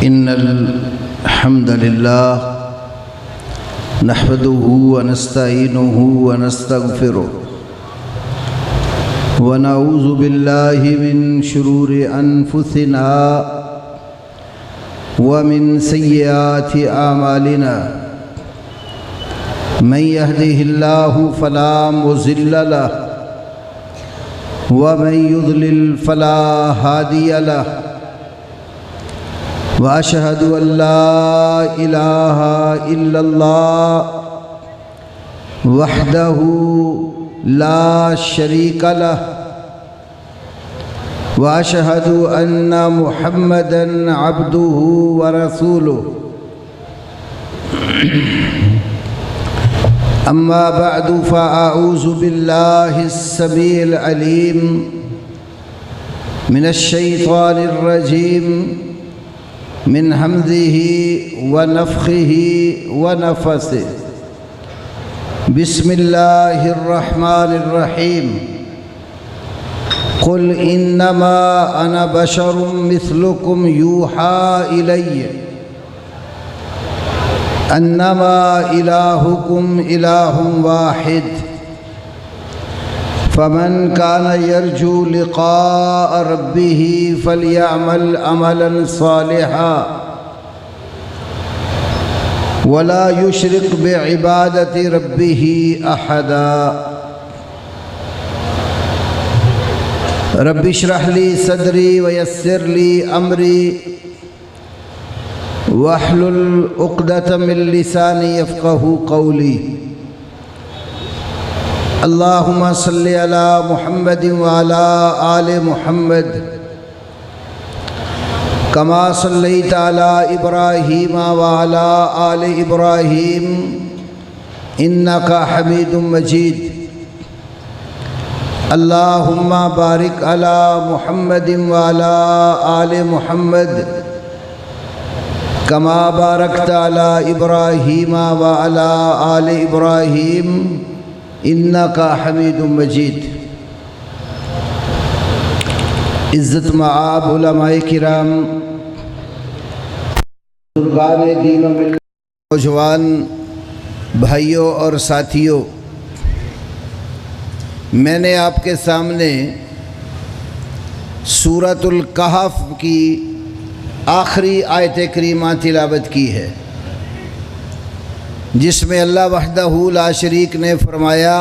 إن الحمد لله نحمده ونستعينه ونستغفره ونعوذ بالله من شرور أنفسنا ومن سيئات أعمالنا من يهده الله فلا مضل له ومن يضلل فلا هادي له وأشهد أن لا إله إلا الله وحده لا شريك له وأشهد أن محمدًا عبده ورسوله أما بعد فأعوذ بالله السميع العليم من الشيطان الرجيم من همزه ونفخه ونفثه بسم الله الرحمن الرحيم قل إنما أنا بشر مثلكم يوحى إلي أنما إلهكم إله واحد فمن كان يرجو لقاء ربه فليعمل عملا صالحا ولا يشرك بعبادة ربه أحدا رب اشرح لي صدري ويسر لي أمري واحلل عقدة من لساني يفقه قولي اللهم صل على محمد وعلى آل محمد كما صليت على إبراهيم وعلى آل إبراهيم إنك حميد مجيد اللهم بارك على محمد وعلى آل محمد كما باركت على إبراهيم وعلى آل إبراهيم إنك حميد مجيد عزت معاب علماء کرام بزرگان دین و ملت نوجوان بھائیوں اور ساتھیوں، میں نے آپ کے سامنے سورۃ الکہف کی آخری آیت کریمہ تلاوت کی ہے، جس میں اللہ وحدہ لا شریک نے فرمایا،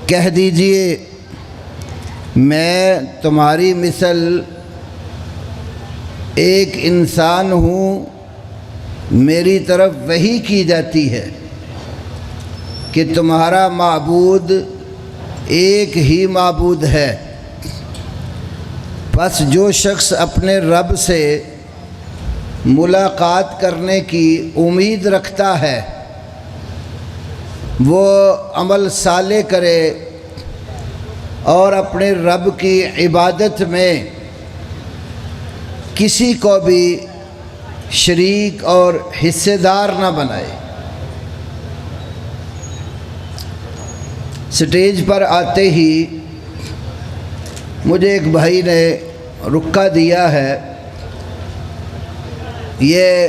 کہہ دیجئے میں تمہاری مثل ایک انسان ہوں، میری طرف وحی کی جاتی ہے کہ تمہارا معبود ایک ہی معبود ہے، بس جو شخص اپنے رب سے ملاقات کرنے کی امید رکھتا ہے وہ عمل صالح کرے اور اپنے رب کی عبادت میں کسی کو بھی شریک اور حصے دار نہ بنائے۔ سٹیج پر آتے ہی مجھے ایک بھائی نے رکا دیا ہے، یہ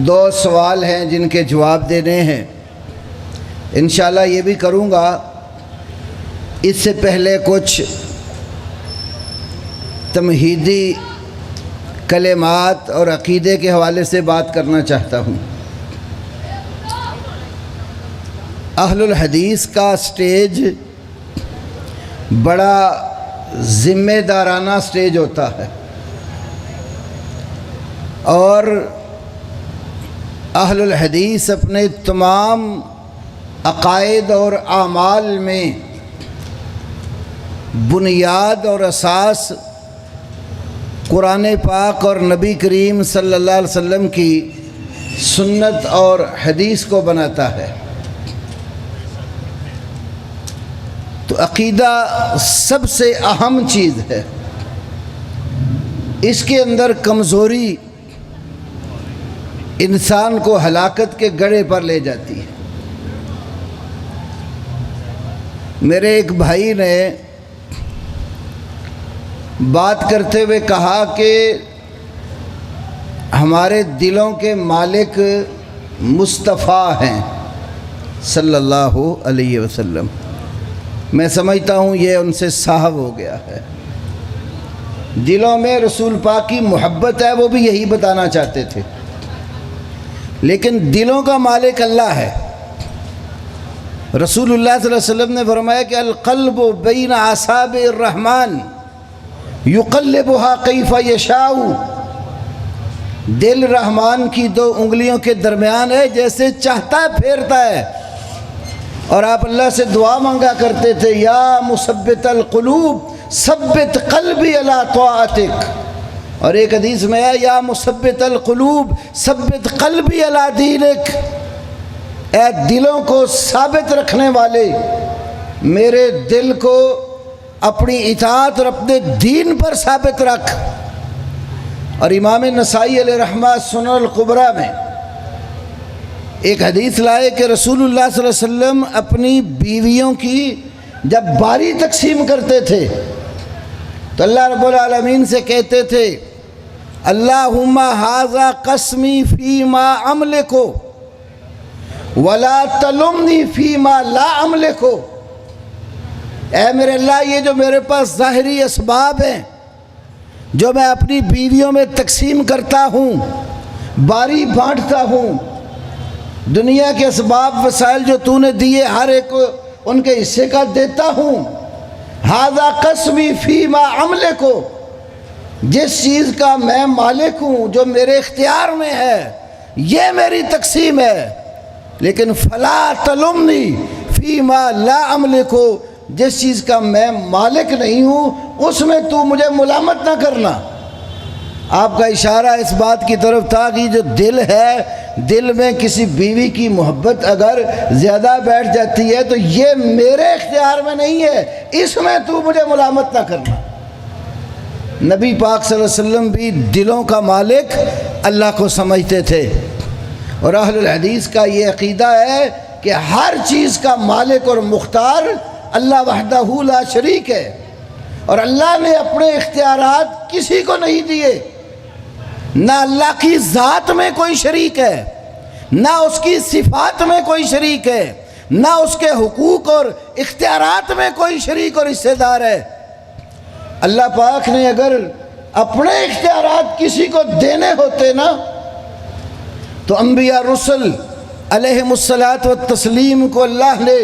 دو سوال ہیں جن کے جواب دینے ہیں، انشاءاللہ یہ بھی کروں گا۔ اس سے پہلے کچھ تمہیدی کلمات اور عقیدے کے حوالے سے بات کرنا چاہتا ہوں۔ اہل الحدیث کا سٹیج بڑا ذمہ دارانہ سٹیج ہوتا ہے، اور اہل الحدیث اپنے تمام عقائد اور اعمال میں بنیاد اور اساس قرآن پاک اور نبی کریم صلی اللہ علیہ وسلم کی سنت اور حدیث کو بناتا ہے۔ تو عقیدہ سب سے اہم چیز ہے، اس کے اندر کمزوری انسان کو ہلاکت کے گڑھے پر لے جاتی ہے۔ میرے ایک بھائی نے بات کرتے ہوئے کہا کہ ہمارے دلوں کے مالک مصطفیٰ ہیں صلی اللہ علیہ وسلم۔ میں سمجھتا ہوں یہ ان سے صاحب ہو گیا ہے، دلوں میں رسول پاک کی محبت ہے، وہ بھی یہی بتانا چاہتے تھے، لیکن دلوں کا مالک اللہ ہے۔ رسول اللہ صلی اللہ علیہ وسلم نے فرمایا کہ القلب بین اصابع الرحمن یقلبها کیف یشاء، دل رحمان کی دو انگلیوں کے درمیان ہے، جیسے چاہتا ہے پھیرتا ہے۔ اور آپ اللہ سے دعا مانگا کرتے تھے، یا مثبت القلوب ثبت قلبی علی طاعتک، اور ایک حدیث میں ہے یا مثبت القلوب ثبت قلبی علی دینک، اے دلوں کو ثابت رکھنے والے میرے دل کو اپنی اطاعت اور اپنے دین پر ثابت رکھ۔ اور امام نسائی علیہ رحمہ سنن الکبریٰ میں ایک حدیث لائے کہ رسول اللہ صلی اللہ علیہ وسلم اپنی بیویوں کی جب باری تقسیم کرتے تھے تو اللہ رب العالمین سے کہتے تھے، اللہم ھذا قسمی فیما املک ولا تلمنی فیما لا املک، اے میرے اللہ یہ جو میرے پاس ظاہری اسباب ہیں جو میں اپنی بیویوں میں تقسیم کرتا ہوں، باری بانٹتا ہوں، دنیا کے اسباب وسائل جو تو نے دیے ہر ایک کو ان کے حصے کا دیتا ہوں، ھذا قسمی فیما املک، جس چیز کا میں مالک ہوں جو میرے اختیار میں ہے یہ میری تقسیم ہے، لیکن فلا تلمنی فیما لا املک، جس چیز کا میں مالک نہیں ہوں اس میں تو مجھے ملامت نہ کرنا۔ آپ کا اشارہ اس بات کی طرف تھا کہ جو دل ہے، دل میں کسی بیوی کی محبت اگر زیادہ بیٹھ جاتی ہے تو یہ میرے اختیار میں نہیں ہے، اس میں تو مجھے ملامت نہ کرنا۔ نبی پاک صلی اللہ علیہ وسلم بھی دلوں کا مالک اللہ کو سمجھتے تھے، اور اہل الحدیث کا یہ عقیدہ ہے کہ ہر چیز کا مالک اور مختار اللہ وحدہ لا شریک ہے، اور اللہ نے اپنے اختیارات کسی کو نہیں دیے، نہ اللہ کی ذات میں کوئی شریک ہے، نہ اس کی صفات میں کوئی شریک ہے، نہ اس کے حقوق اور اختیارات میں کوئی شریک اور حصے دار ہے۔ اللہ پاک نے اگر اپنے اختیارات کسی کو دینے ہوتے نا تو انبیاء رسل علیہم الصلاۃ والتسلیم کو اللہ نے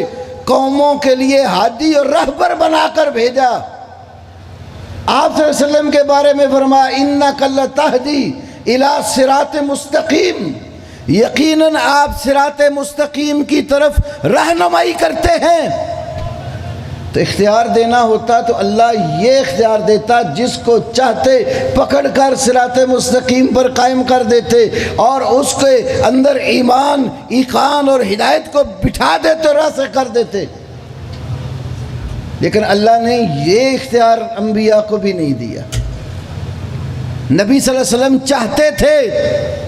قوموں کے لیے ہادی اور رہبر بنا کر بھیجا۔ آپ صلی اللہ علیہ وسلم کے بارے میں فرمایا انک لتہدی الی صراط مستقیم، یقیناً آپ صراط مستقیم کی طرف رہنمائی کرتے ہیں۔ تو اختیار دینا ہوتا تو اللہ یہ اختیار دیتا، جس کو چاہتے پکڑ کر صراط مستقیم پر قائم کر دیتے اور اس کے اندر ایمان، ایقان اور ہدایت کو بٹھا دیتے، راسخ کر دیتے، لیکن اللہ نے یہ اختیار انبیاء کو بھی نہیں دیا۔ نبی صلی اللہ علیہ وسلم چاہتے تھے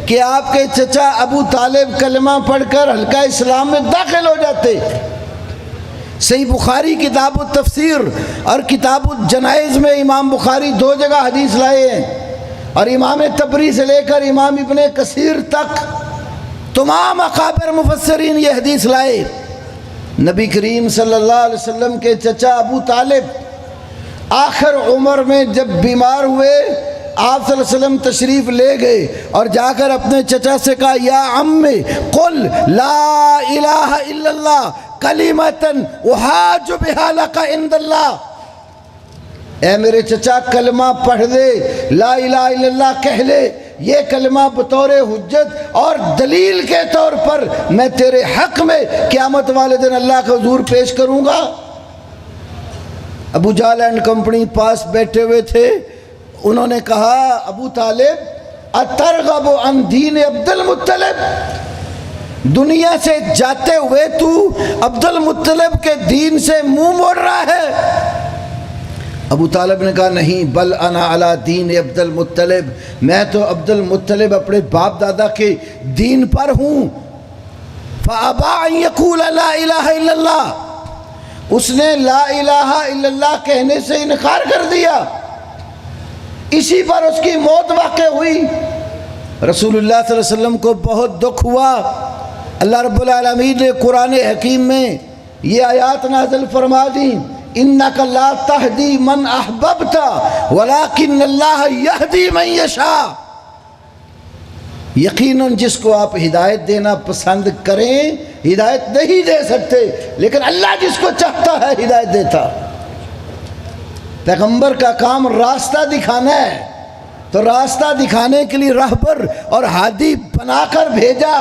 کہ آپ کے چچا ابو طالب کلمہ پڑھ کر حلقہ اسلام میں داخل ہو جاتے۔ صحیح بخاری کتاب التفسیر اور کتاب الجنائز میں امام بخاری دو جگہ حدیث لائے ہیں، اور امام تبری سے لے کر امام ابن کثیر تک تمام اکابر مفسرین یہ حدیث لائے۔ نبی کریم صلی اللہ علیہ وسلم کے چچا ابو طالب آخر عمر میں جب بیمار ہوئے، آپ صلی اللہ علیہ وسلم تشریف لے گئے اور جا کر اپنے چچا سے کہا یا عمی قل لا الہ الا اللہ کلمۃ احاج بہا لک عند اللہ، اے میرے چچا کلمہ پڑھ دے، لا الہ الا اللہ کہہ لے، یہ کلمہ بطور حجت اور دلیل کے طور پر میں تیرے حق میں قیامت والے دن اللہ کے حضور پیش کروں گا۔ ابو جہل اینڈ کمپنی پاس بیٹھے ہوئے تھے، انہوں نے کہا ابو طالب اترغب عن دین عبد المطلب، دنیا سے جاتے ہوئے تو عبد المطلب کے دین سے منہ موڑ رہا ہے؟ ابو طالب نے کہا نہیں، بل انا علی دین عبد المطلب، میں تو عبد المطلب اپنے باپ دادا کے دین پر ہوں۔ فابا ان یقول لا الہ الا اللہ، اس نے لا الہ الا اللہ کہنے سے انکار کر دیا۔ اسی پر اس کی موت واقع ہوئی۔ رسول اللہ صلی اللہ علیہ وسلم کو بہت دکھ ہوا۔ اللہ رب العالمین نے قرآن حکیم میں یہ آیات نازل فرما دی، اِنَّكَ لَا تَهْدِي مَنْ أَحْبَبْتَ وَلَكِنَّ اللَّهَ يَهْدِي مَنْ يَشَاءُ۔ یقیناً جس کو آپ ہدایت دینا پسند کریں ہدایت نہیں دے سکتے، لیکن اللہ جس کو چاہتا ہے ہدایت دیتا۔ پیغمبر کا کام راستہ دکھانا ہے، تو راستہ دکھانے کے لیے راہبر اور ہادی بنا کر بھیجا،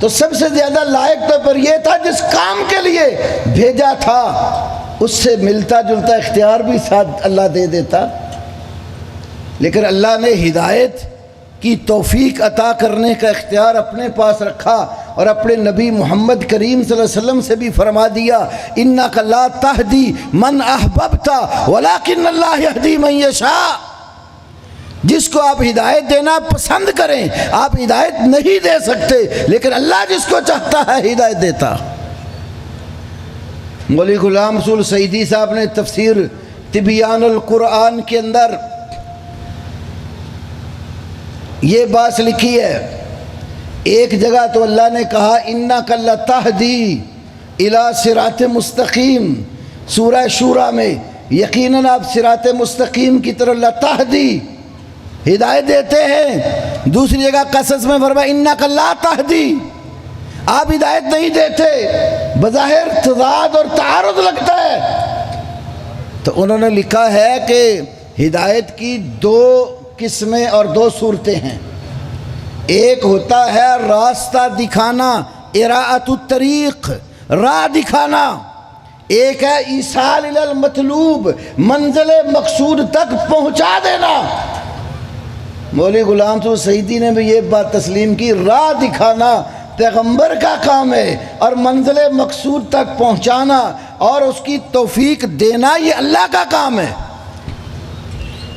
تو سب سے زیادہ لائق تو پر یہ تھا جس کام کے لیے بھیجا تھا، اس سے ملتا جلتا اختیار بھی ساتھ اللہ دے دیتا۔ لیکن اللہ نے ہدایت کی توفیق عطا کرنے کا اختیار اپنے پاس رکھا، اور اپنے نبی محمد کریم صلی اللہ علیہ وسلم سے بھی فرما دیا، اِنَّكَ لَا تَهْدِي مَنْ أَحْبَبْتَ وَلَكِنَّ اللَّهَ يَهْدِي مَنْ يَشَاءُ۔ جس کو آپ ہدایت دینا پسند کریں آپ ہدایت نہیں دے سکتے، لیکن اللہ جس کو چاہتا ہے ہدایت دیتا۔ مولوی غلام رسول سعیدی صاحب نے تفسیر تبیان القرآن کے اندر یہ بات لکھی ہے، ایک جگہ تو اللہ نے کہا اِنَّكَ لَتَهْدِي إِلَى صِرَاطٍ مستقیم، سورہ شورى میں یقیناً آپ صراط مستقیم کی طرف لَتَهْدِي ہدایت دیتے ہیں۔ دوسری جگہ قصص میں فرمایا اِنَّكَ لَا تَهْدِي، آپ ہدایت نہیں دیتے۔ بظاہر تضاد اور تعارض لگتا ہے، تو انہوں نے لکھا ہے کہ ہدایت کی دو قسمیں اور دو صورتیں ہیں۔ ایک ہوتا ہے راستہ دکھانا، اراءۃ الطریق، راہ دکھانا۔ ایک ہے ایصال الی المطلوب، منزل مقصود تک پہنچا دینا۔ مولوی غلام رسول سعیدی نے بھی یہ بات تسلیم کی، راہ دکھانا پیغمبر کا کام ہے، اور منزل مقصود تک پہنچانا اور اس کی توفیق دینا یہ اللہ کا کام ہے۔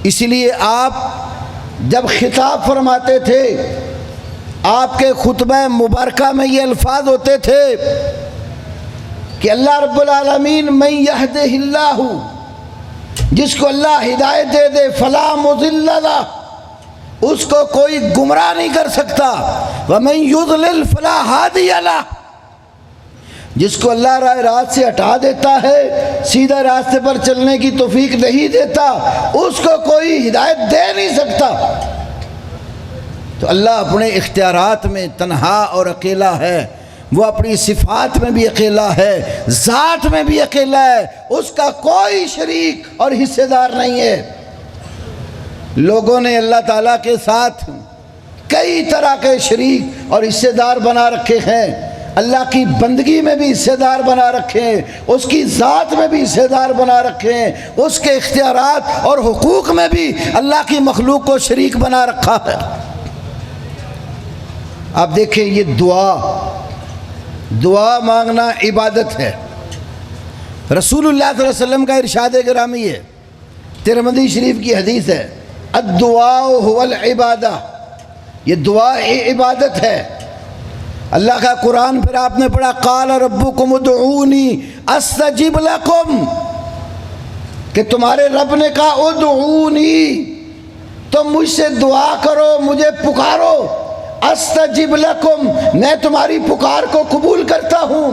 اسی لیے آپ جب خطاب فرماتے تھے آپ کے خطبہ مبارکہ میں یہ الفاظ ہوتے تھے کہ اللہ رب العالمین من یہدہ اللہ، جس کو اللہ ہدایت دے دے فلا مضل لہ، اس کو کوئی گمراہ نہیں کر سکتا، ومن یضلل فلا ہادی لہ، جس کو اللہ راہ راست سے ہٹا دیتا ہے، سیدھا راستے پر چلنے کی توفیق نہیں دیتا، اس کو کوئی ہدایت دے نہیں سکتا۔ تو اللہ اپنے اختیارات میں تنہا اور اکیلا ہے، وہ اپنی صفات میں بھی اکیلا ہے، ذات میں بھی اکیلا ہے، اس کا کوئی شریک اور حصے دار نہیں ہے۔ لوگوں نے اللہ تعالیٰ کے ساتھ کئی طرح کے شریک اور حصے دار بنا رکھے ہیں، اللہ کی بندگی میں بھی حصے دار بنا رکھے ہیں، اس کی ذات میں بھی حصے دار بنا رکھے ہیں، اس کے اختیارات اور حقوق میں بھی اللہ کی مخلوق کو شریک بنا رکھا ہے۔ آپ دیکھیں یہ دعا مانگنا عبادت ہے۔ رسول اللہ صلی اللہ علیہ وسلم کا ارشاد گرامی ہے، ترمذی شریف کی حدیث ہے، الدعاء هو العبادہ، یہ دعا عبادت ہے۔ اللہ کا قرآن پھر آپ نے پڑھا قال ربکم ادعونی استجب لکم، کہ تمہارے رب نے کہا ادعونی، تم مجھ سے دعا کرو، مجھے پکارو، استجب لکم، میں تمہاری پکار کو قبول کرتا ہوں۔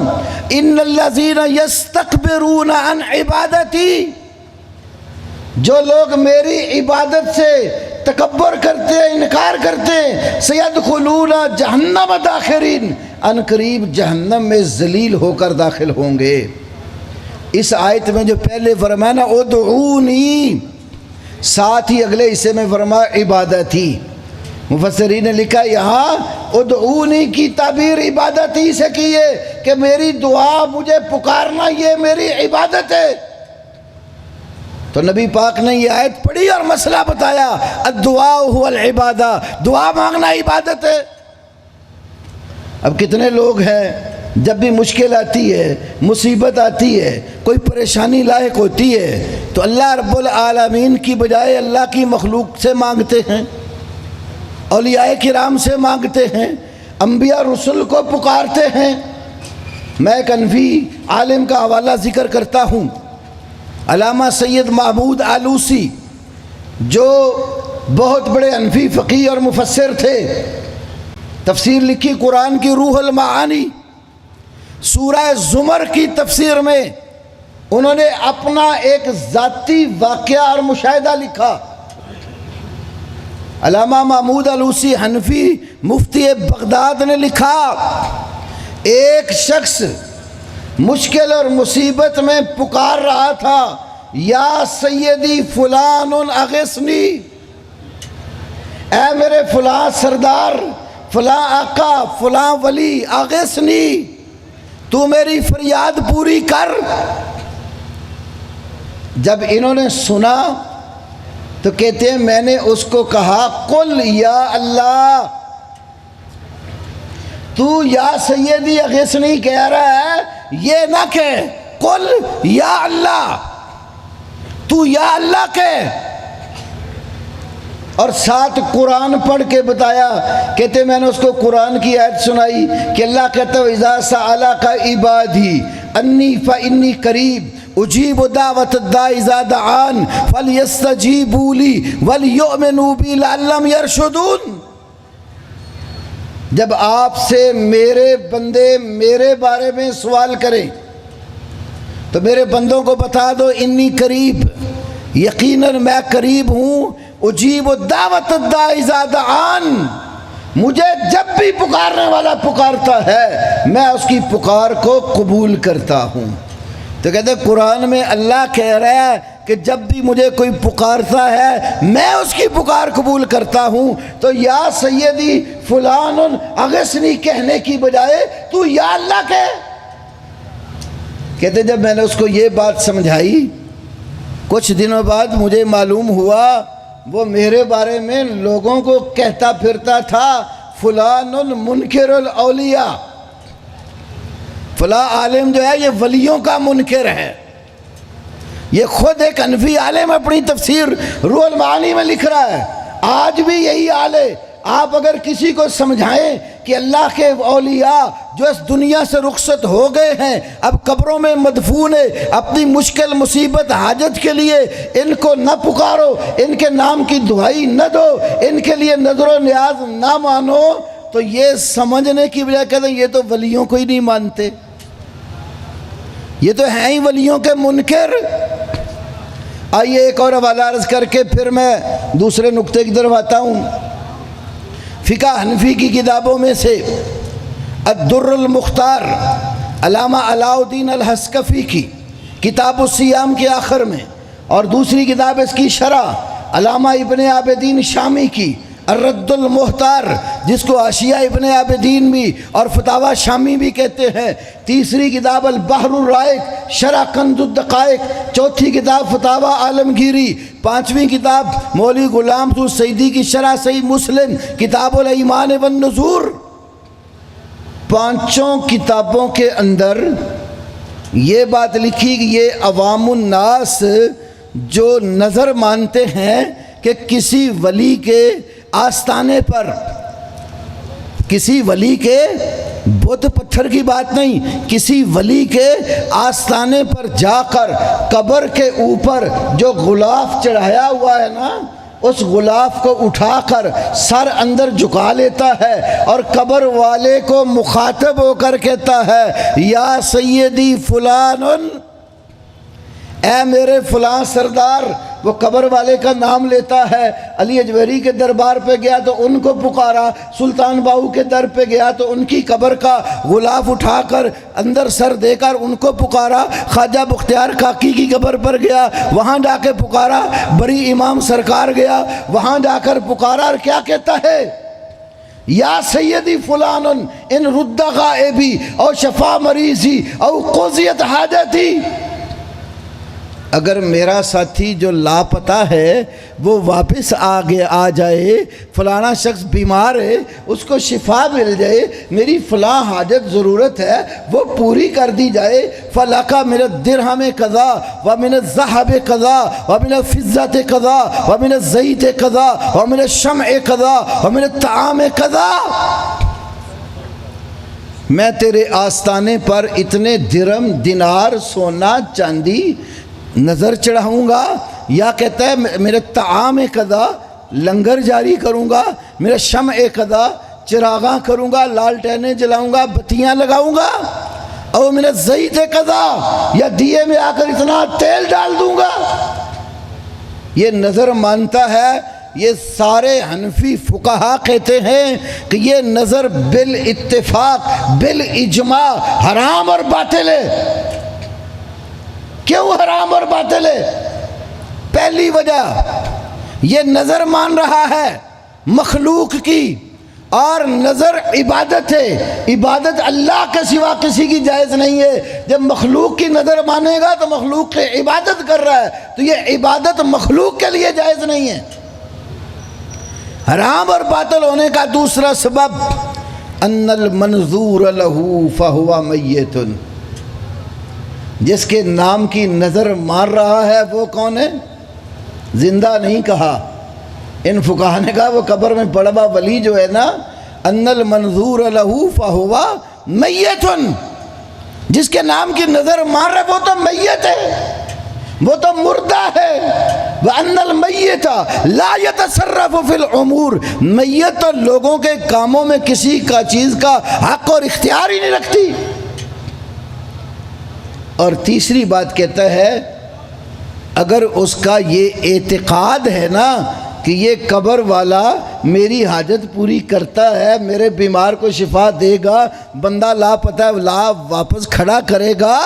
ان الذین یستکبرون عن عبادتی، جو لوگ میری عبادت سے تکبر کرتے ہیں، انکار کرتے ہیں، سیدخلون جہنم داخرین، ان قریب جہنم میں ذلیل ہو کر داخل ہوں گے۔ اس آیت میں جو پہلے فرمایا نا ادعونی، ساتھ ہی اگلے حصے میں فرمایا عبادتی۔ مفسرین نے لکھا یہاں ادعونی کی تعبیر عبادتی سے کی ہے کہ میری دعا، مجھے پکارنا، یہ میری عبادت ہے۔ تو نبی پاک نے یہ آیت پڑھی اور مسئلہ بتایا، الدعاء هو العبادہ، دعا مانگنا عبادت ہے۔ اب کتنے لوگ ہیں جب بھی مشکل آتی ہے، مصیبت آتی ہے، کوئی پریشانی لاحق ہوتی ہے تو اللہ رب العالمین کی بجائے اللہ کی مخلوق سے مانگتے ہیں، اولیاء کرام سے مانگتے ہیں، انبیاء رسول کو پکارتے ہیں۔ میں ایک انفی عالم کا حوالہ ذکر کرتا ہوں، علامہ سید محمود آلوسی، جو بہت بڑے حنفی فقیہ اور مفسر تھے، تفسیر لکھی قرآن کی روح المعانی، سورہ زمر کی تفسیر میں انہوں نے اپنا ایک ذاتی واقعہ اور مشاہدہ لکھا۔ علامہ محمود علوسی حنفی مفتی بغداد نے لکھا، ایک شخص مشکل اور مصیبت میں پکار رہا تھا، یا سیدی فلان اغثنی، اے میرے فلاں سردار، فلاں آقا، فلاں ولی، اغثنی، تو میری فریاد پوری کر۔ جب انہوں نے سنا تو کہتے ہیں میں نے اس کو کہا، قل یا اللہ، تو یا سیدی اغثنی کہہ رہا ہے، یہ نہ کہہ، قل یا اللہ، تو یا اللہ کہہ، اور ساتھ قرآن پڑھ کے بتایا۔ کہتے میں نے اس کو قرآن کی آیت سنائی کہ اللہ کہتا ہے اذا سألک عبادی انی فانی قریب اجیب دعوت الداع اذا دعان فلیستجیبوا لی ولیؤمنوا بی لعلہم یرشدون۔ جب آپ سے میرے بندے میرے بارے میں سوال کریں تو میرے بندوں کو بتا دو انی قریب، یقیناً میں قریب ہوں، اجیب دعوت الداع اذا دعان، مجھے جب بھی پکارنے والا پکارتا ہے میں اس کی پکار کو قبول کرتا ہوں۔ تو کہتے ہیں قرآن میں اللہ کہہ رہا ہے کہ جب بھی مجھے کوئی پکارتا ہے میں اس کی پکار قبول کرتا ہوں، تو یا سیدی فلان اغثنی کہنے کی بجائے تو یا اللہ کہے۔ کہتے جب میں نے اس کو یہ بات سمجھائی، کچھ دنوں بعد مجھے معلوم ہوا وہ میرے بارے میں لوگوں کو کہتا پھرتا تھا فلان منکر الاولیاء، فلاں عالم جو ہے یہ ولیوں کا منکر ہے۔ یہ خود ایک حنفی عالم اپنی تفسیر روح المعانی میں لکھ رہا ہے۔ آج بھی یہی حال ہے، آپ اگر کسی کو سمجھائیں کہ اللہ کے اولیاء جو اس دنیا سے رخصت ہو گئے ہیں، اب قبروں میں مدفون ہے، اپنی مشکل مصیبت حاجت کے لیے ان کو نہ پکارو، ان کے نام کی دعائی نہ دو، ان کے لیے نظر و نیاز نہ مانو، تو یہ سمجھنے کی بجائے کہتے ہیں یہ تو ولیوں کو ہی نہیں مانتے، یہ تو ہیں ہی ولیوں کے منکر۔ آئیے ایک اور حوالہ عرض کر کے پھر میں دوسرے نقطے کی طرف آتا ہوں۔ فقہ حنفی کی کتابوں میں سے الدر المختار، علامہ علاء الدین الحسکفی کی کتاب الصیام کے آخر میں، اور دوسری کتاب اس کی شرح علامہ ابن عابدین شامی کی الرد المحتار، جس کو حاشیہ ابن عابدین بھی اور فتاوی شامی بھی کہتے ہیں، تیسری کتاب البحر الرائق شرح کنز الدقائق، چوتھی کتاب فتاوی عالمگیری، پانچویں کتاب مولوی غلام حسین سیدی کی شرح صحیح مسلم، کتاب الایمان والنذور۔ پانچوں کتابوں کے اندر یہ بات لکھی کہ یہ عوام الناس جو نظر مانتے ہیں کہ کسی ولی کے آستانے پر، کسی ولی کے بت پتھر کی بات نہیں، کسی ولی کے آستانے پر جا کر قبر کے اوپر جو غلاف چڑھایا ہوا ہے نا، اس غلاف کو اٹھا کر سر اندر جھکا لیتا ہے اور قبر والے کو مخاطب ہو کر کہتا ہے یا سیدی فلان، اے میرے فلاں سردار۔ وہ قبر والے کا نام لیتا ہے۔ علی اجویری کے دربار پہ گیا تو ان کو پکارا، سلطان باہو کے در پہ گیا تو ان کی قبر کا غلاف اٹھا کر اندر سر دے کر ان کو پکارا، خواجہ بختیار کاکی کی قبر پر گیا، وہاں جا کے پکارا، بری امام سرکار گیا، وہاں جا کر پکارا، اور کیا کہتا ہے یا سیدی فلان ان رد غائبی او شفا مریضی او قضیت حاجتی۔ اگر میرا ساتھی جو لاپتہ ہے وہ واپس آ جائے، فلانا شخص بیمار ہے، اس کو شفا مل جائے، میری فلاں حاجت ضرورت ہے وہ پوری کر دی جائے، فلاکا من الدرہم قضا ومن الذہب قضا ومن الفضۃ قضا ومن الزیت قضا ومن الشمع قضا ومن الطعام قضا۔ میں تیرے آستانے پر اتنے درم، دینار، سونا، چاندی نظر چڑھاؤں گا، یا کہتا ہے میرے طعام قضا، لنگر جاری کروں گا، میرا شمع قضا چراغاں کروں گا، لالٹینیں جلاؤں گا، بتیاں لگاؤں گا، اور میرا زیت قضا یا دیے میں آ کر اتنا تیل ڈال دوں گا۔ یہ نظر مانتا ہے، یہ سارے حنفی فقہا کہتے ہیں کہ یہ نظر بالاتفاق بالاجماع حرام اور باطل ہے۔ کیوں حرام اور باطل ہے؟ پہلی وجہ یہ نظر مان رہا ہے مخلوق کی، اور نظر عبادت ہے، عبادت اللہ کے سوا کسی کی جائز نہیں ہے۔ جب مخلوق کی نظر مانے گا تو مخلوق کی عبادت کر رہا ہے، تو یہ عبادت مخلوق کے لیے جائز نہیں ہے۔ حرام اور باطل ہونے کا دوسرا سبب ان المنظور له فهو میت، جس کے نام کی نظر مار رہا ہے وہ کون ہے؟ زندہ نہیں کہا، ان فقہا نے کہا وہ قبر میں پڑا ہوا ولی جو ہے نا، ان المنظور له فهو میت، جس کے نام کی نظر مار رہا ہے وہ تو میت ہے، وہ تو مردہ ہے۔ وَأَنَّ الْمَيِّتَ لَا يَتَصَرَّفُ فِي الْأُمُورِ، میت تو لوگوں کے کاموں میں کسی کا چیز کا حق اور اختیار ہی نہیں رکھتی۔ اور تیسری بات کہتا ہے اگر اس کا یہ اعتقاد ہے نا کہ یہ قبر والا میری حاجت پوری کرتا ہے، میرے بیمار کو شفا دے گا، بندہ لاپتہ لا واپس کھڑا کرے گا،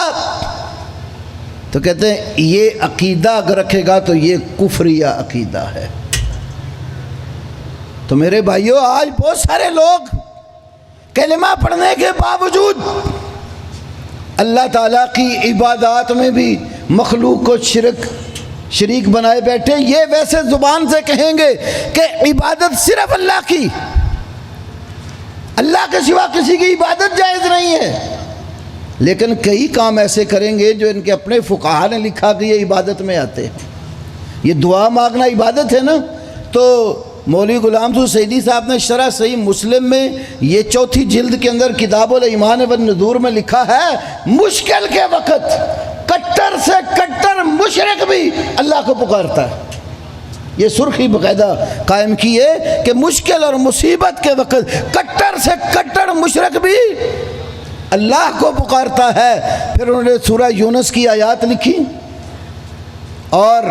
تو کہتے ہیں یہ عقیدہ اگر رکھے گا تو یہ کفریہ عقیدہ ہے۔ تو میرے بھائیوں، آج بہت سارے لوگ کلمہ پڑھنے کے باوجود اللہ تعالیٰ کی عبادات میں بھی مخلوق کو شریک بنائے بیٹھے۔ یہ ویسے زبان سے کہیں گے کہ عبادت صرف اللہ کی، اللہ کے سوا کسی کی عبادت جائز نہیں ہے، لیکن کئی کام ایسے کریں گے جو ان کے اپنے فقہا نے لکھا کہ یہ عبادت میں آتے ہیں۔ یہ دعا مانگنا عبادت ہے نا۔ تو مولوی غلام حسین سیدی صاحب نے شرح صحیح مسلم میں یہ 4 جلد کے اندر کتاب الایمان والنذور میں لکھا ہے، مشکل کے وقت کٹر سے کٹر مشرک بھی اللہ کو پکارتا ہے۔ یہ سرخی باقاعدہ قائم کی ہے کہ مشکل اور مصیبت کے وقت کٹر سے کٹر مشرک بھی اللہ کو پکارتا ہے۔ پھر انہوں نے سورہ یونس کی آیات لکھی، اور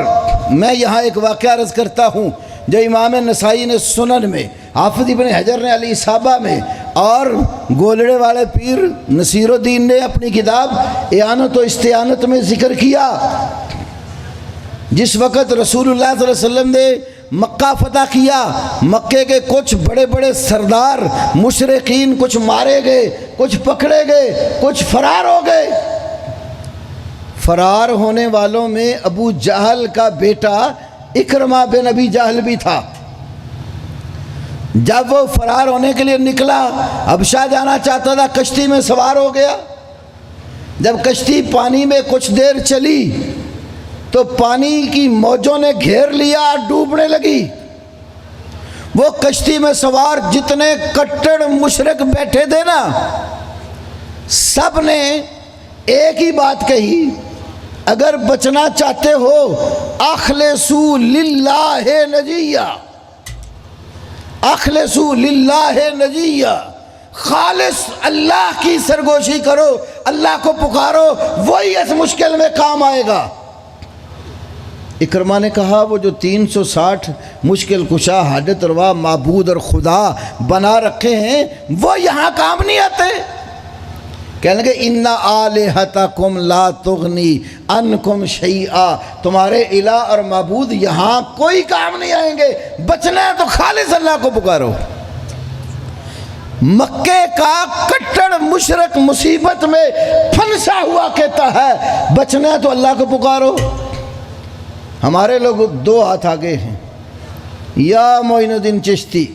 میں یہاں ایک واقعہ عرض کرتا ہوں جو امام نسائی نے سنن میں، حافظ ابن حجر نے الاصابہ میں، اور گولڑے والے پیر نصیر الدین نے اپنی کتاب اعانت و استعانت میں ذکر کیا۔ جس وقت رسول اللہ صلی اللہ علیہ وسلم نے مکہ فتح کیا، مکے کے کچھ بڑے بڑے سردار مشرقین کچھ مارے گئے، کچھ پکڑے گئے، کچھ فرار ہو گئے۔ فرار ہونے والوں میں ابو جہل کا بیٹا اکرمہ بن ابی جہل بھی تھا۔ جب وہ فرار ہونے کے لیے نکلا، حبشہ جانا چاہتا تھا، کشتی میں سوار ہو گیا۔ جب کشتی پانی میں کچھ دیر چلی تو پانی کی موجوں نے گھیر لیا، ڈوبنے لگی۔ وہ کشتی میں سوار جتنے کٹڑ مشرک بیٹھے تھے نا، سب نے ایک ہی بات کہی، اگر بچنا چاہتے ہو اخلصوا للہ نجیہ، اخلصوا للہ نجیہ، خالص اللہ کی سرگوشی کرو، اللہ کو پکارو، وہی اس مشکل میں کام آئے گا۔ اکرمہ نے کہا وہ جو 360 مشکل کشا حاجت روا معبود اور خدا بنا رکھے ہیں وہ یہاں کام نہیں آتے۔ کہنے لگے ان آلہتکم لا تغنی عنکم شیئا، تمہارے الہ اور معبود یہاں کوئی کام نہیں آئیں گے، بچنا ہے تو خالص اللہ کو پکارو۔ مکے کا کٹڑ مشرک مصیبت میں پھنسا ہوا کہتا ہے بچنا ہے تو اللہ کو پکارو۔ ہمارے لوگ 2 ہاتھ آگے ہیں، یا معین الدین چشتی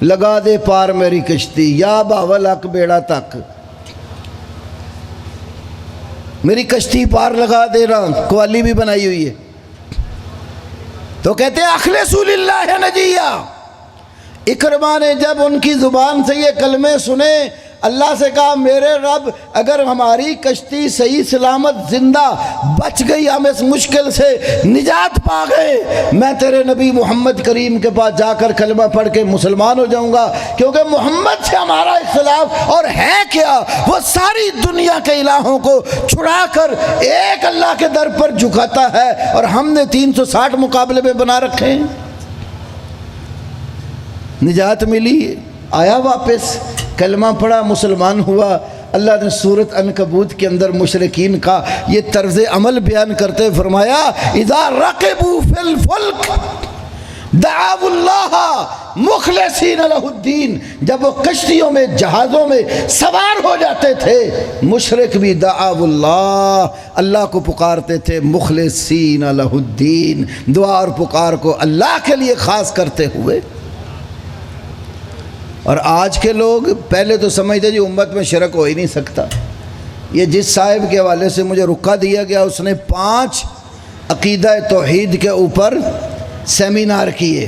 لگا دے پار میری کشتی، یا باول حق بیڑا تک، میری کشتی پار لگا دے رہا، قوالی بھی بنائی ہوئی ہے۔ تو کہتے ہیں اخلصوا للہ نجیہ۔ اکرمہ نے جب ان کی زبان سے یہ کلمے سنے، اللہ سے کہا میرے رب اگر ہماری کشتی صحیح سلامت زندہ بچ گئی، ہم اس مشکل سے نجات پا گئے، میں تیرے نبی محمد کریم کے پاس جا کر کلمہ پڑھ کے مسلمان ہو جاؤں گا، کیونکہ محمد سے ہمارا اختلاف اور ہے کیا، وہ ساری دنیا کے الہوں کو چھڑا کر ایک اللہ کے در پر جھکاتا ہے، اور ہم نے 360 مقابلے میں بنا رکھے ہیں۔ نجات ملی، آیا واپس، کلمہ پڑھا، مسلمان ہوا۔ اللہ نے سورۃ عنکبوت کے اندر مشرکین کا یہ طرز عمل بیان کرتے فرمایا اذا رقبوا فی الفلک دعوا اللہ مخلصین لہ الدین، جب وہ کشتیوں میں جہازوں میں سوار ہو جاتے تھے مشرک بھی دعوا اللہ کو پکارتے تھے مخلصین لہ الدین، دعا اور پکار کو اللہ کے لیے خاص کرتے ہوئے۔ اور آج کے لوگ پہلے تو سمجھتے جی امت میں شرک ہو ہی نہیں سکتا۔ یہ جس صاحب کے حوالے سے مجھے رکا دیا گیا اس نے 5 عقیدہ توحید کے اوپر سیمینار کیے۔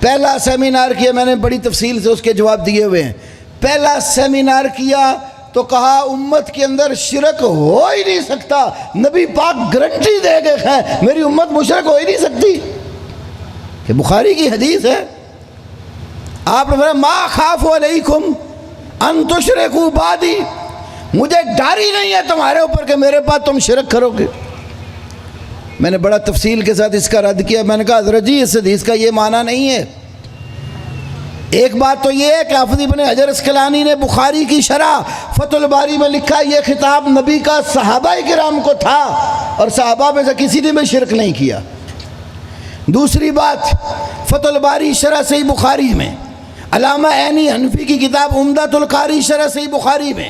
پہلا سیمینار کیا، میں نے بڑی تفصیل سے اس کے جواب دیے ہوئے ہیں۔ پہلا سیمینار کیا تو کہا امت کے اندر شرک ہو ہی نہیں سکتا، نبی پاک گارنٹی دے گئے ہیں میری امت مشرک ہو ہی نہیں سکتی، کہ بخاری کی حدیث ہے۔ آپ نے فرمایا ما خاف علیکم ان تشرکوا بعدی، مجھے ڈر ہی نہیں ہے تمہارے اوپر کہ میرے پاس تم شرک کرو گے۔ میں نے بڑا تفصیل کے ساتھ اس کا رد کیا، میں نے کہا حضرت جی اس حدیث کا یہ معنی نہیں ہے۔ ایک بات تو یہ ہے کہ حافظ ابن حجر اسقلانی نے بخاری کی شرح فتح الباری میں لکھا یہ خطاب نبی کا صحابہ کرام کو تھا اور صحابہ میں سے کسی نے بھی شرک نہیں کیا۔ دوسری بات فتح الباری شرح صحیح بخاری میں، علامہ عینی حنفی کی کتاب عمدۃ القاری شرح صحیح بخاری میں،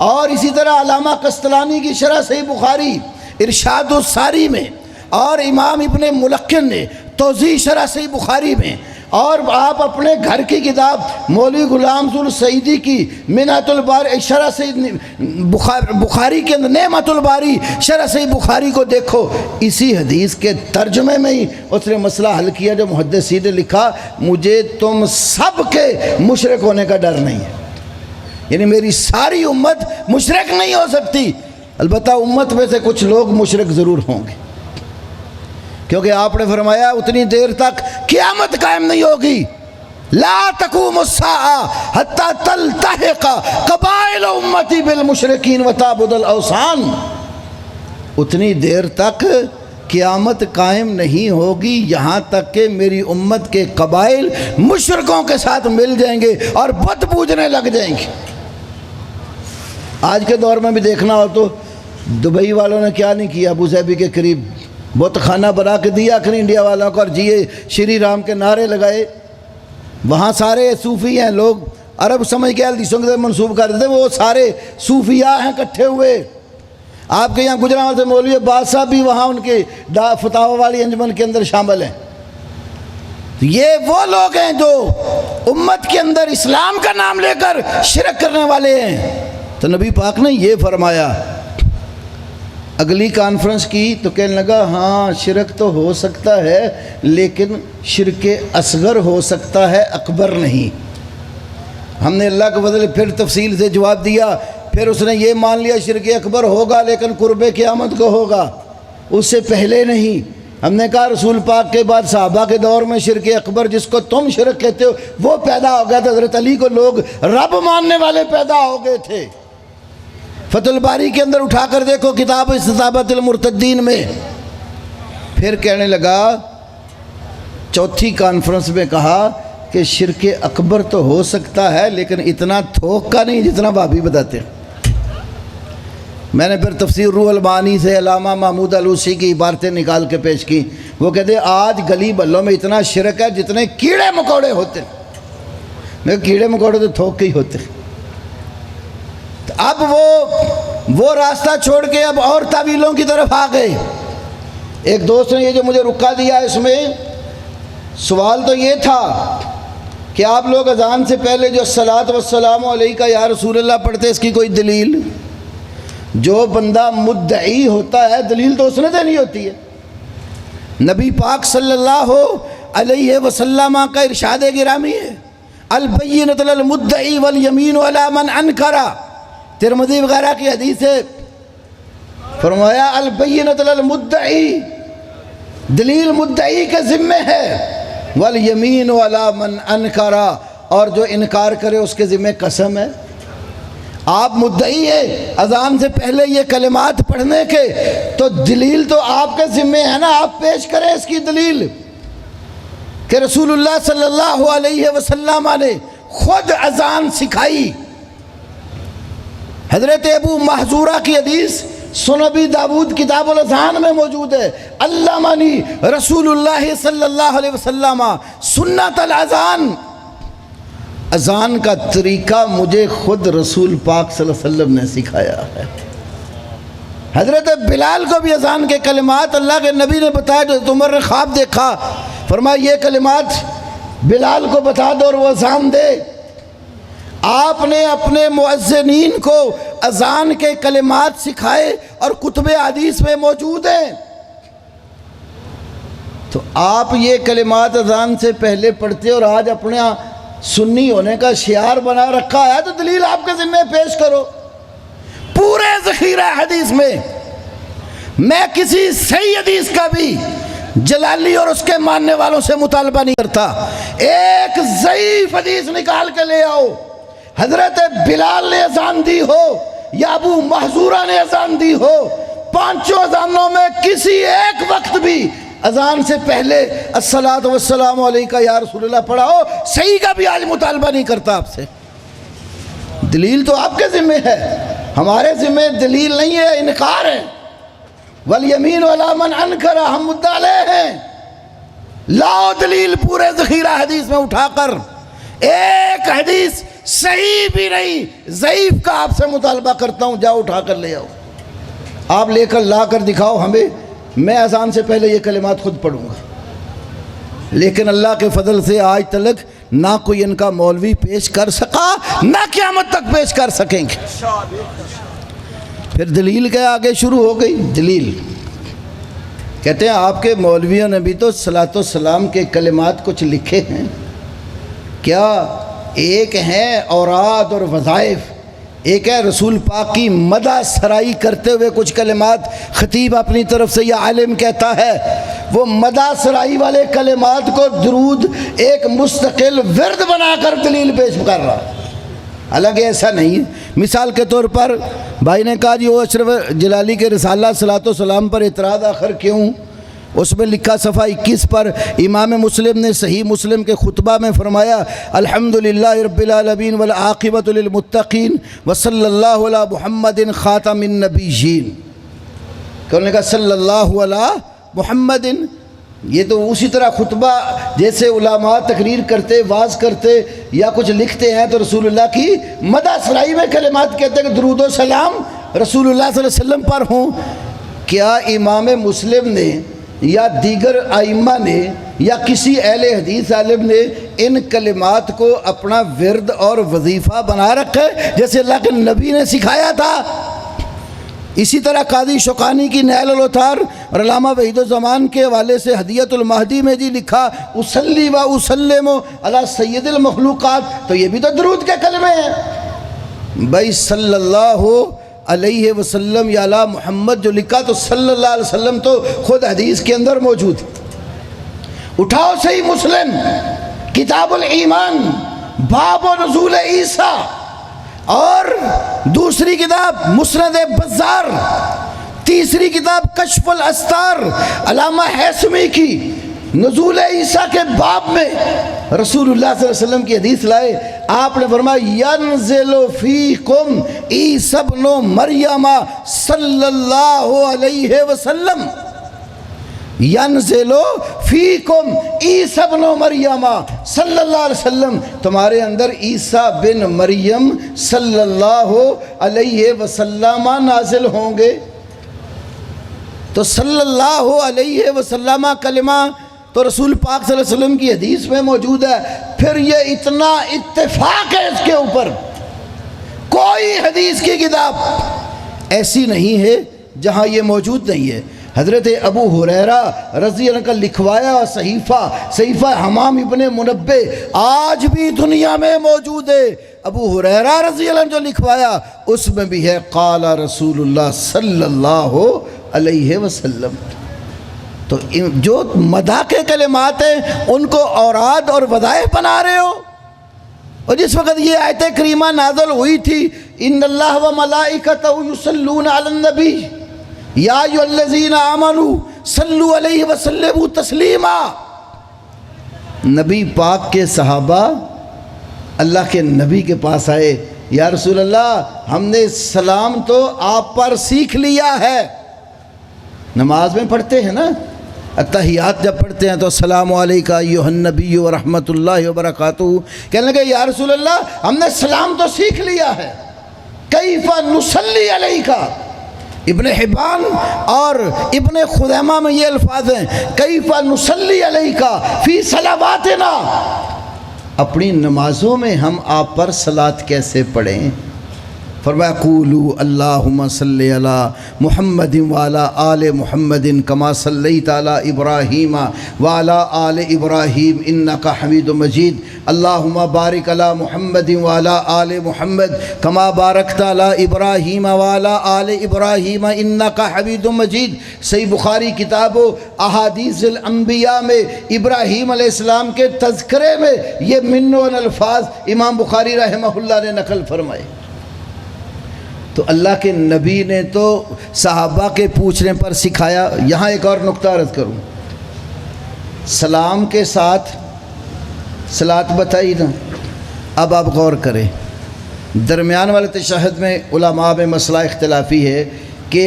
اور اسی طرح علامہ قسطلانی کی شرح صحیح بخاری ارشاد الساری میں، اور امام ابن ملقن نے توضیح شرح صحیح بخاری میں، اور آپ اپنے گھر کی کتاب مولوی غلام السعیدی کی منہۃ الباری شرح صحیح بخاری کے اندر نعمت الباری شرح صحیح بخاری کو دیکھو، اسی حدیث کے ترجمے میں ہی اس نے مسئلہ حل کیا جو محدثین نے لکھا مجھے تم سب کے مشرک ہونے کا ڈر نہیں ہے، یعنی میری ساری امت مشرک نہیں ہو سکتی، البتہ امت میں سے کچھ لوگ مشرک ضرور ہوں گے، کیونکہ آپ نے فرمایا اتنی دیر تک قیامت قائم نہیں ہوگی، لا تقوم الساعہ حتی تلتحق قبائل امتی بالمشرکین وتعبد الاوثان، اتنی دیر تک قیامت قائم نہیں ہوگی یہاں تک کہ میری امت کے قبائل مشرکوں کے ساتھ مل جائیں گے اور بت پوجنے لگ جائیں گے۔ آج کے دور میں بھی دیکھنا ہو تو دبئی والوں نے کیا نہیں کیا، ابو ظہبی کے قریب بت خانہ بنا کے دیا کر انڈیا والوں کو، اور جیے شری رام کے نعرے لگائے، وہاں سارے صوفی ہیں، لوگ عرب سمجھ کے حدیثوں کے منسوب کر دیتے، وہ سارے صوفیاء ہیں کٹھے ہوئے۔ آپ کے یہاں گجرات سے مولوی عباس صاحب بھی وہاں ان کے فتاوی والی انجمن کے اندر شامل ہیں۔ یہ وہ لوگ ہیں جو امت کے اندر اسلام کا نام لے کر شرک کرنے والے ہیں۔ تو نبی پاک نے یہ فرمایا، اگلی کانفرنس کی تو کہنے لگا ہاں شرک تو ہو سکتا ہے لیکن شرک اصغر ہو سکتا ہے، اکبر نہیں۔ ہم نے اللہ کے فضل پھر تفصیل سے جواب دیا، پھر اس نے یہ مان لیا شرک اکبر ہوگا لیکن قرب قیامت کو ہوگا، اس سے پہلے نہیں۔ ہم نے کہا رسول پاک کے بعد صحابہ کے دور میں شرک اکبر جس کو تم شرک کہتے ہو وہ پیدا ہو گیا تھا، حضرت علی کو لوگ رب ماننے والے پیدا ہو گئے تھے۔ فتح الباری کے اندر اٹھا کر دیکھو کتاب استتابۃ المرتدین میں۔ پھر کہنے لگا چوتھی کانفرنس میں کہا کہ شرک اکبر تو ہو سکتا ہے لیکن اتنا تھوک کا نہیں جتنا بھابی بتاتے ہیں۔ میں نے پھر تفسیر روح المعانی سے علامہ محمود علوسی کی عبارتیں نکال کے پیش کی، وہ کہتے ہیں آج گلی بھلوں میں اتنا شرک ہے جتنے کیڑے مکوڑے ہوتے ہیں۔ میں کہا کیڑے مکوڑے تو تھوک کے ہی ہوتے ہیں۔ اب وہ راستہ چھوڑ کے اب اور تعویلوں کی طرف آ گئے۔ ایک دوست نے یہ جو مجھے رکا دیا اس میں سوال تو یہ تھا کہ آپ لوگ اذان سے پہلے جو الصلاۃ والسلام علیکہ یا رسول اللہ پڑھتے اس کی کوئی دلیل؟ جو بندہ مدعی ہوتا ہے دلیل تو اس نے دینی ہوتی ہے۔ نبی پاک صلی اللہ علیہ وسلم کا ارشاد گرامی ہے البینۃ علی المدعی والیمین علی من انکر، ترمذی وغیرہ کی حدیث ہے، فرمایا البینۃ علی المدعی، دلیل مدعی کے ذمے ہے، والیمین علی من انکر، اور جو انکار کرے اس کے ذمے قسم ہے۔ آپ مدعی ہے اذان سے پہلے یہ کلمات پڑھنے کے، تو دلیل تو آپ کے ذمے ہے نا، آپ پیش کریں اس کی دلیل کہ رسول اللہ صلی اللہ علیہ وسلم نے خود اذان سکھائی۔ حضرت ابو محذورہ کی حدیث سنن ابی داود کتاب الاذان میں موجود ہے، علمنی رسول اللہ صلی اللہ علیہ وسلم سنت الاذان، اذان کا طریقہ مجھے خود رسول پاک صلی اللہ علیہ وسلم نے سکھایا ہے۔ حضرت بلال کو بھی اذان کے کلمات اللہ کے نبی نے بتایا، جو عمر نے خواب دیکھا، فرمایا یہ کلمات بلال کو بتا دو اور وہ اذان دے۔ آپ نے اپنے مؤذنین کو اذان کے کلمات سکھائے اور کتب حدیث میں موجود ہیں، تو آپ یہ کلمات اذان سے پہلے پڑھتے اور آج اپنے سنی ہونے کا شعار بنا رکھا ہے، تو دلیل آپ کے ذمہ پیش کرو۔ پورے ذخیرہ حدیث میں کسی صحیح حدیث کا بھی جلالی اور اس کے ماننے والوں سے مطالبہ نہیں کرتا، ایک ضعیف حدیث نکال کے لے آؤ، حضرت بلال نے اذان دی ہو یا ابو محذورہ نے اذان دی ہو، پانچوں اذانوں میں کسی ایک وقت بھی اذان سے پہلے الصلاۃ والسلام علیکہ یا رسول اللہ پڑھاؤ، صحیح کا بھی آج مطالبہ نہیں کرتا آپ سے۔ دلیل تو آپ کے ذمہ ہے، ہمارے ذمہ دلیل نہیں ہے، انکار ہے۔ والیمین علی من انکر، ہم مدعے ہیں، لاؤ دلیل پورے ذخیرہ حدیث میں اٹھا کر، ایک حدیث صحیح بھی نہیں، ضعیف کا آپ سے مطالبہ کرتا ہوں، جاؤ اٹھا کر لے آؤ، آپ لے کر لا کر دکھاؤ ہمیں، میں اذان سے پہلے یہ کلمات خود پڑھوں گا۔ لیکن اللہ کے فضل سے آج تک نہ کوئی ان کا مولوی پیش کر سکا، نہ قیامت تک پیش کر سکیں گے۔ پھر دلیل کے آگے شروع ہو گئی دلیل، کہتے ہیں آپ کے مولویوں نے بھی تو صلاۃ و سلام کے کلمات کچھ لکھے ہیں، کیا ایک ہیں اوراد اور وظائف، ایک ہے رسول پاک کی مدح سرائی کرتے ہوئے کچھ کلمات خطیب اپنی طرف سے یا عالم کہتا ہے، وہ مدح سرائی والے کلمات کو درود ایک مستقل ورد بنا کر دلیل پیش کر رہا، حالانکہ ایسا نہیں ہے۔ مثال کے طور پر بھائی نے کہا جی وہ اشرف جلالی کے رسالہ صلاۃ و سلام پر اعتراض آخر کیوں؟ اس میں لکھا صفحہ 21 پر، امام مسلم نے صحیح مسلم کے خطبہ میں فرمایا الحمدللہ رب العالمین والعاقبۃ للمتقین وصلی اللہ علی محمد خاتم النبیین، کہ انہوں نے کہا صلی اللہ علی محمد، یہ تو اسی طرح خطبہ جیسے علماء تقریر کرتے، واز کرتے یا کچھ لکھتے ہیں تو رسول اللہ کی مدح سرائی میں کلمات کہتے ہیں کہ درود و سلام رسول اللہ صلی اللہ علیہ وسلم پر ہوں۔ کیا امام مسلم نے یا دیگر ائمہ نے یا کسی اہل حدیث عالم نے ان کلمات کو اپنا ورد اور وظیفہ بنا رکھا ہے جیسے اللہ کے نبی نے سکھایا تھا؟ اسی طرح قاضی شوکانی کی نیل الاوطار اور علامہ وحید الزمان کے حوالے سے ہدیۃ المہدی میں جی لکھا اصلی و اسلم علی سید المخلوقات، تو یہ بھی تو درود کے کلمے ہیں بھائی، صلی اللہ علیہ وسلم یا علی محمد جو لکھا تو صلی اللہ علیہ وسلم تو خود حدیث کے اندر موجود ہے۔ اٹھاؤ صحیح مسلم کتاب الایمان باب نزول عیسیٰ، اور دوسری کتاب مسند بزار، تیسری کتاب کشف الاستار علامہ حیثمی کی، نزول عیسیٰ کے باب میں رسول اللہ صلی اللہ علیہ وسلم کی حدیث لائے، آپ نے فرمایا ینزل فیکم عیسیٰ ابن مریم صلی اللہ علیہ وسلم، ینزل فیکم عیسیٰ ابن مریم صلی اللہ علیہ وسلم، تمہارے اندر عیسیٰ بن مریم صلی اللہ علیہ وسلم نازل ہوں گے۔ تو صلی اللہ علیہ وسلم کلمہ تو رسول پاک صلی اللہ علیہ وسلم کی حدیث میں موجود ہے، پھر یہ اتنا اتفاق ہے اس کے اوپر، کوئی حدیث کی کتاب ایسی نہیں ہے جہاں یہ موجود نہیں ہے۔ حضرت ابو ہریرہ رضی اللہ عنہ کا لکھوایا صحیفہ حمام ابن منبہ آج بھی دنیا میں موجود ہے۔ ابو ہریرہ رضی اللہ عنہ جو لکھوایا اس میں بھی ہے قال رسول اللہ صلی اللہ علیہ وسلم۔ تو جو مدح کے کلمات ہیں ان کو اوراد اور وظائف بنا رہے ہو، اور جس وقت یہ آیت کریمہ نازل ہوئی تھی ان اللہ و ملائکتہ یصلون علی النبی یا ایھا الذین آمنوا صلوا علیہ وسلموا تسلیما، نبی پاک کے صحابہ اللہ کے نبی کے پاس آئے، یا رسول اللہ ہم نے سلام تو آپ پر سیکھ لیا ہے۔ نماز میں پڑھتے ہیں نا، اتحیات جب پڑھتے ہیں تو السلام علیکہ ایھا النبی ورحمۃ اللہ وبرکاتہ، کہنے لگے یا رسول اللہ ہم نے سلام تو سیکھ لیا ہے، کیف نصلی علیکہ۔ ابن حبان اور ابن خزیمہ میں یہ الفاظ ہیں کیف نصلی علیکہ فی صلواتنا، اپنی نمازوں میں ہم آپ پر صلاۃ کیسے پڑھیں؟ فرمایا قولوا اللہم صلی علی محمد وعلی آل محمد کما صلیت علی ابراہیم وعلی آل ابراہیم انک حمید مجید، اللہم بارک علی محمد وعلی آل محمد کما بارکت علی ابراہیم وعلی آل ابراہیم انک حمید مجید۔ صحیح بخاری کتاب و احادیث الانبیاء میں ابراہیم علیہ السلام کے تذکرے میں یہ منون الفاظ امام بخاری رحمہ اللہ نے نقل فرمائے۔ تو اللہ کے نبی نے تو صحابہ کے پوچھنے پر سکھایا۔ یہاں ایک اور نقطہ عرض کروں، سلام کے ساتھ صلاۃ بتائی نا، اب آپ غور کریں، درمیان والے تشہد میں علماء میں مسئلہ اختلافی ہے کہ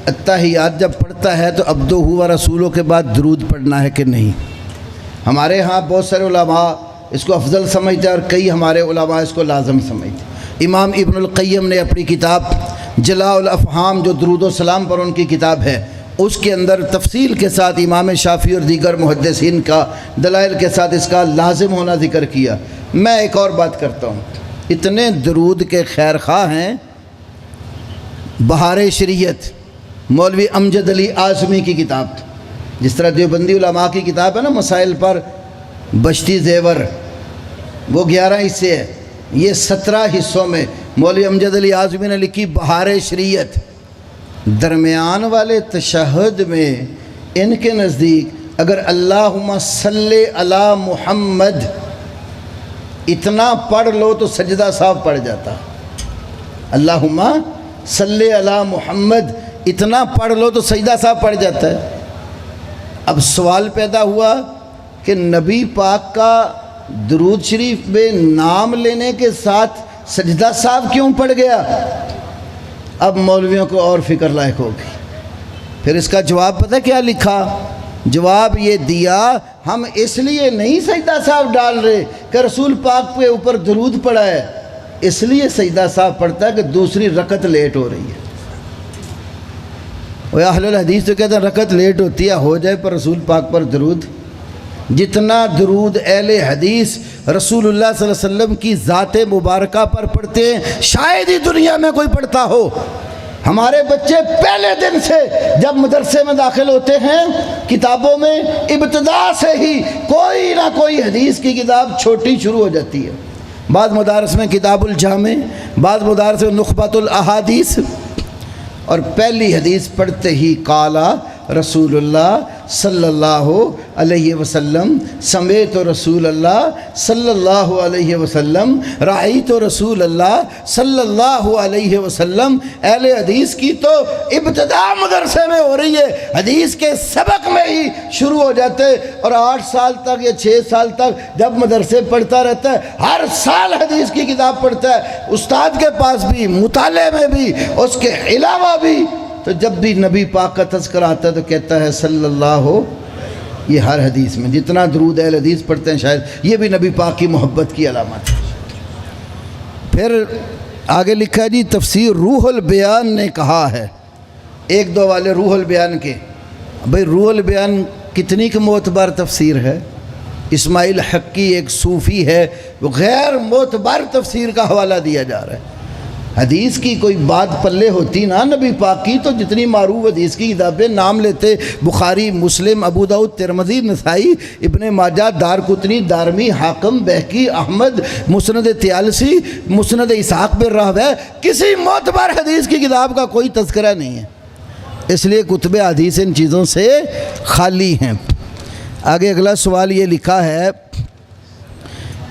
اتحیات جب پڑھتا ہے تو عبدہ و رسولوں کے بعد درود پڑھنا ہے کہ نہیں۔ ہمارے ہاں بہت سارے علماء اس کو افضل سمجھتے ہیں اور کئی ہمارے علماء اس کو لازم سمجھتے ہیں۔ امام ابن القیم نے اپنی کتاب جلاء الافہام جو درود و سلام پر ان کی کتاب ہے، اس کے اندر تفصیل کے ساتھ امام شافعی اور دیگر محدثین کا دلائل کے ساتھ اس کا لازم ہونا ذکر کیا۔ میں ایک اور بات کرتا ہوں، اتنے درود کے خیر خواہ ہیں، بہار شریعت مولوی امجد علی اعظمی کی کتاب، جس طرح دیوبندی علماء کی کتاب ہے نا مسائل پر، بشتی زیور وہ 11 حصے ہے، یہ 17 حصوں میں مولوی امجد علی اعظمی نے لکھی بہار شریعت۔ درمیان والے تشہد میں ان کے نزدیک اگر اللہم صلی علی محمد اتنا پڑھ لو تو سجدہ صاحب پڑھ جاتا، اللہم صلی علی محمد اتنا پڑھ لو تو سجدہ صاحب پڑھ جاتا ہے۔ اب سوال پیدا ہوا کہ نبی پاک کا درود شریف میں نام لینے کے ساتھ سجدہ صاحب کیوں پڑ گیا؟ اب مولویوں کو اور فکر لاحق ہوگی۔ پھر اس کا جواب پتہ کیا لکھا؟ جواب یہ دیا ہم اس لیے نہیں سجدہ صاحب ڈال رہے کہ رسول پاک کے اوپر درود پڑا ہے، اس لیے سجدہ صاحب پڑھتا ہے کہ دوسری رکعت لیٹ ہو رہی ہے۔ وہ اہل الحدیث تو کہتے ہیں رکعت لیٹ ہوتی ہے، ہو جائے پر رسول پاک پر درود۔ جتنا درود اہل حدیث رسول اللہ صلی اللہ علیہ وسلم کی ذات مبارکہ پر پڑھتے ہیں شاید ہی دنیا میں کوئی پڑھتا ہو۔ ہمارے بچے پہلے دن سے جب مدرسے میں داخل ہوتے ہیں کتابوں میں ابتدا سے ہی کوئی نہ کوئی حدیث کی کتاب چھوٹی شروع ہو جاتی ہے۔ بعض مدارس میں کتاب الجامع، بعض مدارس میں نخبۃ الاحادیث، اور پہلی حدیث پڑھتے ہی قالا رسول اللہ صلی اللہ علیہ وسلم، سمیت رسول اللہ صلی اللہ علیہ وسلم، رأیت رسول اللہ صلی اللہ علیہ وسلم۔ اہل حدیث کی تو ابتدا مدرسے میں ہو رہی ہے، حدیث کے سبق میں ہی شروع ہو جاتے، اور 8 سال تک یا 6 سال تک جب مدرسے پڑھتا رہتا ہے ہر سال حدیث کی کتاب پڑھتا ہے، استاد کے پاس بھی، مطالعے میں بھی، اس کے علاوہ بھی۔ تو جب بھی نبی پاک کا تذکرہ آتا ہے تو کہتا ہے صلی اللہ، یہ ہر حدیث میں جتنا درود اہل حدیث پڑھتے ہیں شاید یہ بھی نبی پاک کی محبت کی علامت ہے۔ پھر آگے لکھا جی تفسیر روح البیان نے کہا ہے، 1-2 والے روح البیان کے، بھئی روح البیان کتنی کی معتبر تفسیر ہے؟ اسماعیل حقی ایک صوفی ہے، وہ غیر معتبر تفسیر کا حوالہ دیا جا رہا ہے۔ حدیث کی کوئی بات پلے ہوتی نا نبی پاک کی، تو جتنی معروف حدیث کی کتابیں نام لیتے، بخاری، مسلم، ابو داؤد، ترمذی، نسائی، ابن ماجہ، دارقطنی، دارمی، حاکم، بہقی، احمد، مسند طیالسی، مسند اسحاق بن راہویہ، کسی معتبر حدیث کی کتاب کا کوئی تذکرہ نہیں ہے۔ اس لیے کتب حدیث ان چیزوں سے خالی ہیں۔ آگے اگلا سوال یہ لکھا ہے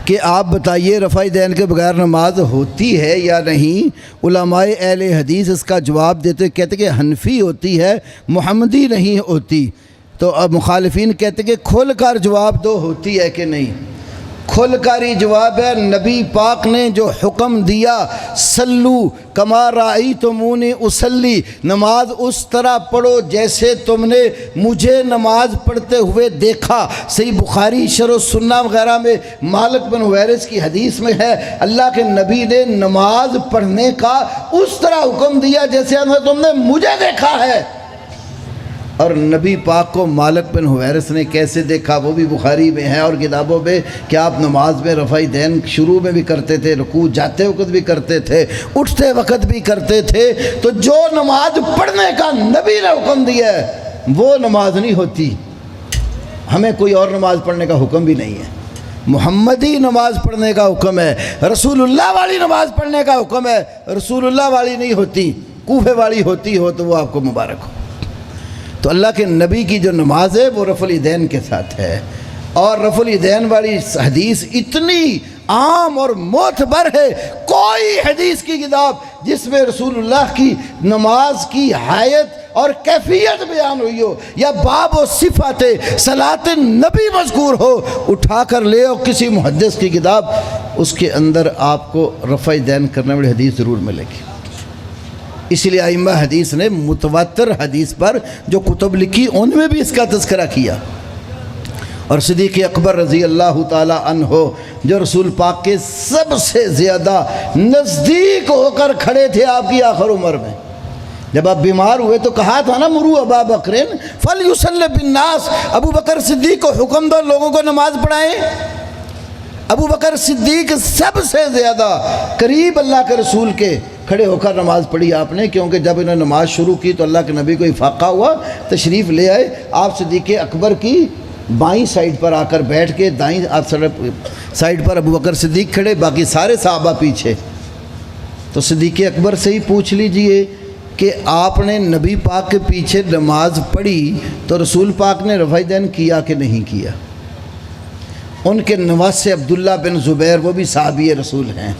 کہ آپ بتائیے رفع دین کے بغیر نماز ہوتی ہے یا نہیں؟ علماء اہل حدیث اس کا جواب دیتے کہتے کہ حنفی ہوتی ہے، محمدی نہیں ہوتی۔ تو اب مخالفین کہتے کہ کھل کر جواب دو، ہوتی ہے کہ نہیں؟ کھل کر ہی جواب ہے، نبی پاک نے جو حکم دیا سلو کما رأیتمونی اصلی، نماز اس طرح پڑھو جیسے تم نے مجھے نماز پڑھتے ہوئے دیکھا۔ صحیح بخاری شرح السنہ وغیرہ میں مالک بن حویرث کی حدیث میں ہے، اللہ کے نبی نے نماز پڑھنے کا اس طرح حکم دیا جیسے تم نے مجھے دیکھا ہے۔ اور نبی پاک کو مالک بن حویرث نے کیسے دیکھا وہ بھی بخاری میں ہے اور کتابوں میں، کہ آپ نماز میں رفع دین شروع میں بھی کرتے تھے، رکوع جاتے وقت بھی کرتے تھے، اٹھتے وقت بھی کرتے تھے۔ تو جو نماز پڑھنے کا نبی نے حکم دیا ہے وہ نماز نہیں ہوتی۔ ہمیں کوئی اور نماز پڑھنے کا حکم بھی نہیں ہے، محمدی نماز پڑھنے کا حکم ہے، رسول اللہ والی نماز پڑھنے کا حکم ہے۔ رسول اللہ والی نہیں ہوتی، کوفے والی ہوتی ہو تو وہ آپ کو مبارک ہو۔ تو اللہ کے نبی کی جو نماز ہے وہ رفع الیدین کے ساتھ ہے، اور رفع الیدین والی حدیث اتنی عام اور معتبر ہے، کوئی حدیث کی کتاب جس میں رسول اللہ کی نماز کی حیت اور کیفیت بیان ہوئی ہو یا باب و صفات صلاۃ نبی مذکور ہو، اٹھا کر لے اور کسی محدث کی کتاب، اس کے اندر آپ کو رفع دین کرنے والی حدیث ضرور ملے گی۔ اس لیے ائمہ حدیث نے متواتر حدیث پر جو کتب لکھی ان میں بھی اس کا تذکرہ کیا۔ اور صدیق اکبر رضی اللہ تعالی عنہ جو رسول پاک کے سب سے زیادہ نزدیک ہو کر کھڑے تھے آپ کی آخر عمر میں، جب آپ بیمار ہوئے تو کہا تھا نا مرو ابا بکر فلیصلی بالناس، ابو بکر صدیق کو حکم دو لوگوں کو نماز پڑھائیں۔ ابو بکر صدیق سب سے زیادہ قریب اللہ کے رسول کے کھڑے ہو کر نماز پڑھی آپ نے، کیونکہ جب انہوں نے نماز شروع کی تو اللہ کے نبی کو افاقہ ہوا، تشریف لے آئے، آپ صدیق اکبر کی بائیں سائڈ پر آ کر بیٹھ کے، دائیں سائڈ پر ابو بکر صدیق کھڑے، باقی سارے صحابہ پیچھے۔ تو صدیق اکبر سے ہی پوچھ لیجئے کہ آپ نے نبی پاک کے پیچھے نماز پڑھی تو رسول پاک نے رفع دین کیا کہ نہیں کیا؟ ان کے نواسے عبداللہ بن زبیر، وہ بھی صحابی رسول ہیں،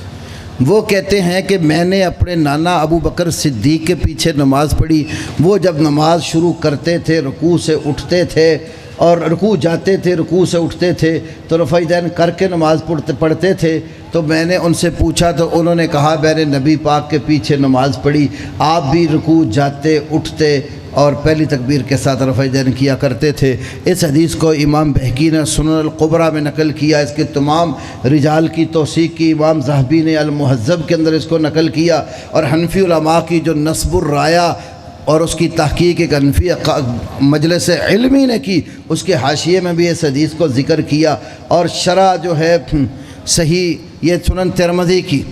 وہ کہتے ہیں کہ میں نے اپنے نانا ابو بکر صدیق کے پیچھے نماز پڑھی، وہ جب نماز شروع کرتے تھے رکوع سے اٹھتے تھے، اور رکوع جاتے تھے رکوع سے اٹھتے تھے تو رفع دین کر کے نماز پڑھتے تھے۔ تو میں نے ان سے پوچھا تو انہوں نے کہا میں نے نبی پاک کے پیچھے نماز پڑھی، آپ بھی رکوع جاتے اٹھتے اور پہلی تکبیر کے ساتھ رفع دین کیا کرتے تھے۔ اس حدیث کو امام بہقی نے سنن القبریٰ میں نقل کیا، اس کے تمام رجال کی توثیق کی، امام ذہبی نے المہذب کے اندر اس کو نقل کیا، اور حنفی علماء کی جو نصب الرایہ اور اس کی تحقیق ایک حنفی مجلس علمی نے کی، اس کے حاشیے میں بھی اس حدیث کو ذکر کیا، اور شرح جو ہے صحیح یہ سنن ترمذی کی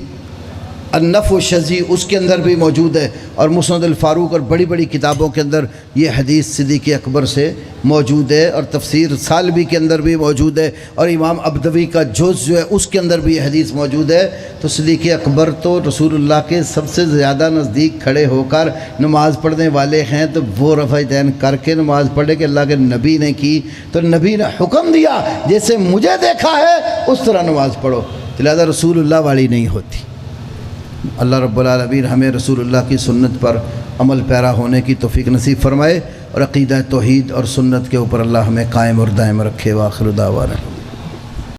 النفع الشذی اس کے اندر بھی موجود ہے، اور مسند الفاروق اور بڑی بڑی کتابوں کے اندر یہ حدیث صدیق اکبر سے موجود ہے، اور تفسیر سالبی کے اندر بھی موجود ہے، اور امام ابدوی کا جز جو ہے اس کے اندر بھی یہ حدیث موجود ہے۔ تو صدیق اکبر تو رسول اللہ کے سب سے زیادہ نزدیک کھڑے ہو کر نماز پڑھنے والے ہیں، تو وہ رفع دین کر کے نماز پڑھے کہ اللہ کے نبی نے کی، تو نبی نے حکم دیا جیسے مجھے دیکھا ہے اس طرح نماز پڑھو، لہذا رسول اللہ والی نہیں ہوتی۔ اللہ رب العالمین ہمیں رسول اللہ کی سنت پر عمل پیرا ہونے کی توفیق نصیب فرمائے، اور عقیدہ توحید اور سنت کے اوپر اللہ ہمیں قائم اور دائم رکھے۔ وآخر دعوانا